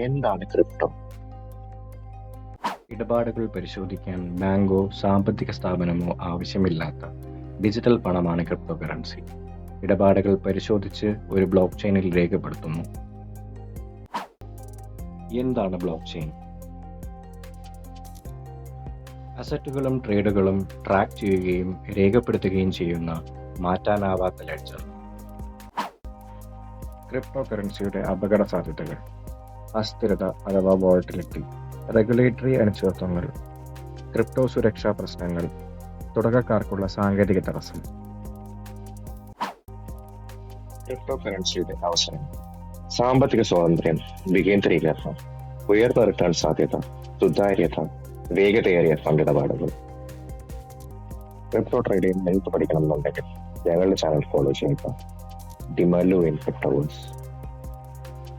എന്താണ് ക്രിപ്റ്റോ? ഇടപാടുകൾ പരിശോധിക്കാൻ ബാങ്കോ സാമ്പത്തിക സ്ഥാപനമോ ആവശ്യമില്ലാത്ത ഡിജിറ്റൽ പണമാണ് ക്രിപ്റ്റോ കറൻസി. ഇടപാടുകൾ പരിശോധിച്ച് ഒരു ബ്ലോക്ക് ചെയിനിൽ രേഖപ്പെടുത്തുന്നു. എന്താണ് ബ്ലോക്ക് ചെയിൻ? അസറ്റുകളും ട്രേഡുകളും ട്രാക്ക് ചെയ്യുകയും രേഖപ്പെടുത്തുകയും ചെയ്യുന്ന മാറ്റാനാവാത്ത ലെഡ്ജർ. ക്രിപ്റ്റോ കറൻസിയുടെ അപകട സാധ്യതകൾ: അസ്ഥിരത അഥവാ വോളറ്റിലിറ്റി, റെഗുലേറ്ററി അനിശ്ചിതത്വങ്ങൾ, ക്രിപ്റ്റോ സുരക്ഷാ പ്രശ്നങ്ങൾ, തുടക്കക്കാർക്കുള്ള സാങ്കേതിക തടസ്സം. ക്രിപ്റ്റോ കറൻസിയുടെ അവസരങ്ങൾ: സാമ്പത്തിക സ്വാതന്ത്ര്യം, വികേന്ദ്രീകരണം, ഉയർന്ന റിട്ടേൺ സാധ്യത, സുതാര്യത, വേഗതയേറിയ ഫണ്ട് ഇടപാടുകൾ. ക്രിപ്റ്റോ ട്രേഡിംഗ് നേരിട്ട് പഠിക്കണമെന്നുണ്ടെങ്കിൽ ഞങ്ങളുടെ ചാനൽ ഫോളോ ചെയ്യുക. ഡിമാലു ഇൻ ക്രിപ്റ്റോ വേൾഡ്സ്.